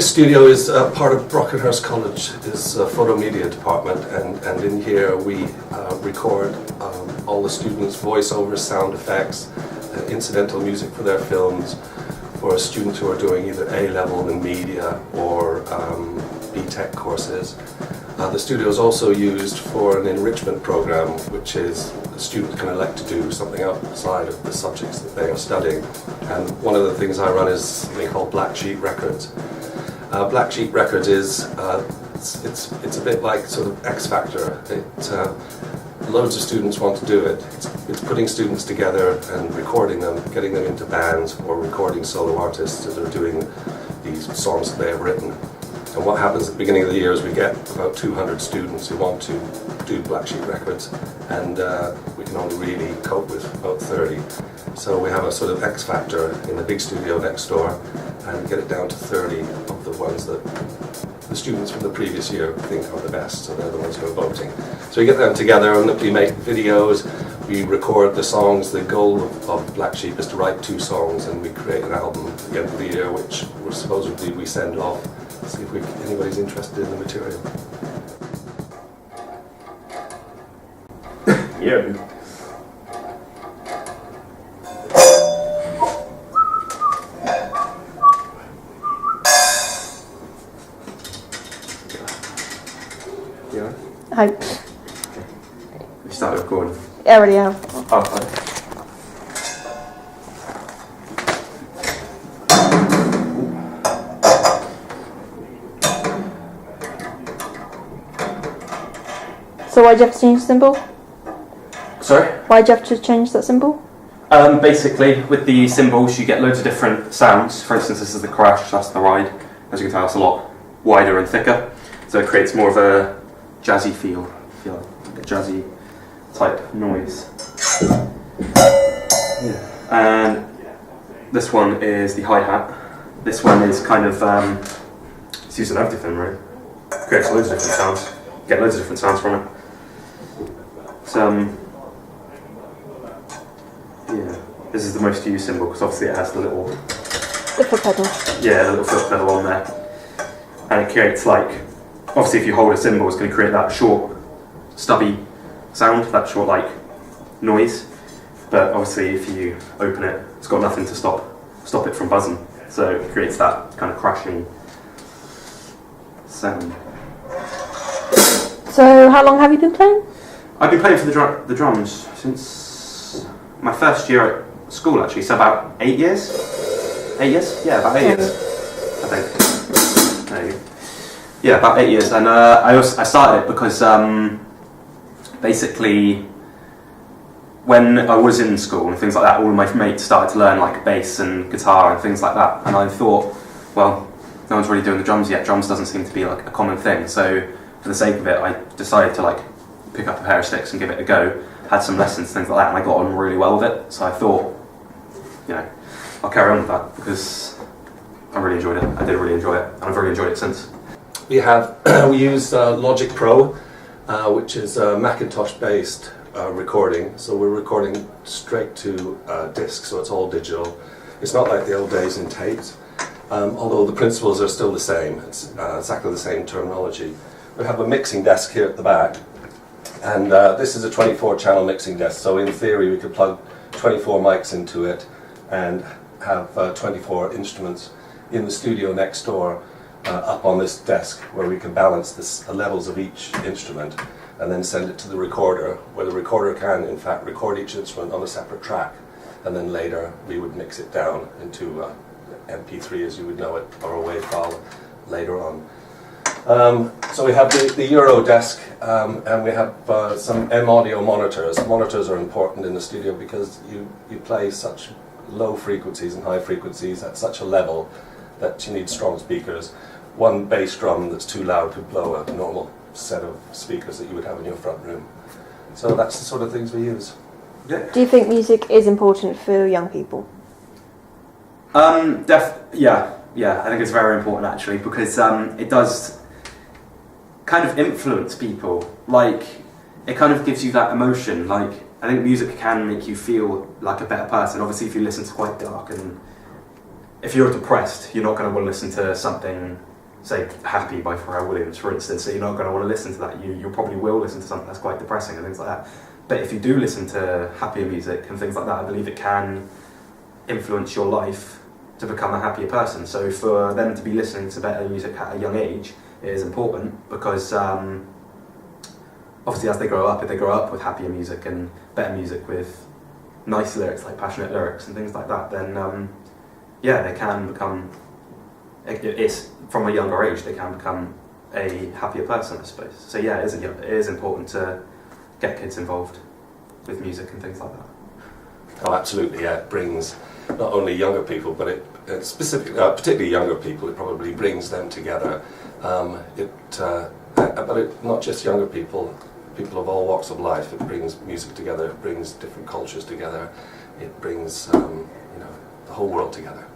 This studio is part of Brockenhurst College's photo media department, and in here we record all the students' voiceovers, sound effects, incidental music for their films, for students who are doing either A-level in media or B.Tech courses. The studio is also used for an enrichment program, which is the students can elect to do something outside of the subjects that they are studying. And one of the things I run is something called Black Sheep Records. Black Sheep Records is it's a bit like sort of X Factor. Loads of students want to do it. It's putting students together and recording them, getting them into bands, or recording solo artists that are doing these songs that they have written. And what happens at the beginning of the year is we get about 200 students who want to do Black Sheep Records, and we can only really cope with about 30. So we have a sort of X Factor in the big studio next door, and get it down to 30 of the ones that the students from the previous year think are the best, so they're the ones who are voting. So we get them together and we make videos, we record the songs. The goal of Black Sheep is to write 2 songs, and we create an album at the end of the year, which supposedly we send off, see if anybody's interested in the material. Yeah. Yeah. Hi. We started recording. I already have. Oh, fine. So why'd you have to change the symbol? Sorry? Why'd you have to change that symbol? Basically, with the symbols, you get loads of different sounds. For instance, this is the crash, that's the ride. As you can tell, it's a lot wider and thicker, so it creates more of a jazzy feel, like a jazzy type noise. Yeah. And this one is the hi-hat. This one is kind of, it's used in everything really. Creates loads of different sounds. Get loads of different sounds from it. Yeah, this is the most used symbol because obviously it has the little... The foot pedal. Yeah, the little foot pedal on there. And it creates like... Obviously if you hold a cymbal, it's going to create that short, stubby sound, that short like noise. But obviously if you open it, it's got nothing to stop it from buzzing. So it creates that kind of crashing sound. So how long have you been playing? I've been playing for the drums since my first year at school actually, so about 8 years? 8 years? Yeah, about 8 years, I think. There you go. Yeah, about 8 years, and I started it because basically when I was in school and things like that, all of my mates started to learn like bass and guitar and things like that, and I thought, well, no one's really doing the drums yet, drums doesn't seem to be like a common thing, so for the sake of it, I decided to like pick up a pair of sticks and give it a go. Had some lessons, things like that, and I got on really well with it. So I thought, you know, I'll carry on with that because I really enjoyed it. I did really enjoy it, and I've really enjoyed it since. We use Logic Pro, which is a Macintosh-based recording. So we're recording straight to disc, so it's all digital. It's not like the old days in tapes, although the principles are still the same. It's exactly the same terminology. We have a mixing desk here at the back, and this is a 24-channel mixing desk, so in theory we could plug 24 mics into it and have 24 instruments in the studio next door up on this desk, where we can balance the levels of each instrument and then send it to the recorder, where the recorder can in fact record each instrument on a separate track, and then later we would mix it down into MP3 as you would know it, or a WAV file later on. So we have the Euro desk, and we have some M-Audio monitors. Monitors are important in the studio because you play such low frequencies and high frequencies at such a level that you need strong speakers. One bass drum that's too loud could blow a normal set of speakers that you would have in your front room. So that's the sort of things we use. Yeah. Do you think music is important for young people? Yeah, I think it's very important actually, because it does kind of influence people. Like, it kind of gives you that emotion. Like, I think music can make you feel like a better person. Obviously, if you listen to quite dark, and if you're depressed, you're not going to want to listen to something say Happy by Pharrell Williams, for instance, so you're not going to want to listen to that. You probably will listen to something that's quite depressing and things like that. But if you do listen to happier music and things like that, I believe it can influence your life to become a happier person. So for them to be listening to better music at a young age, it is important because obviously as they grow up, if they grow up with happier music and better music with nice lyrics, like passionate lyrics and things like that, then yeah, they can become, it's from a younger age, they can become a happier person, I suppose. So yeah, it is important to get kids involved with music and things like that. Oh, absolutely, yeah. It brings not only younger people, but it particularly younger people, it probably brings them together. But not just younger people, people of all walks of life. It brings music together, it brings different cultures together, it brings the whole world together.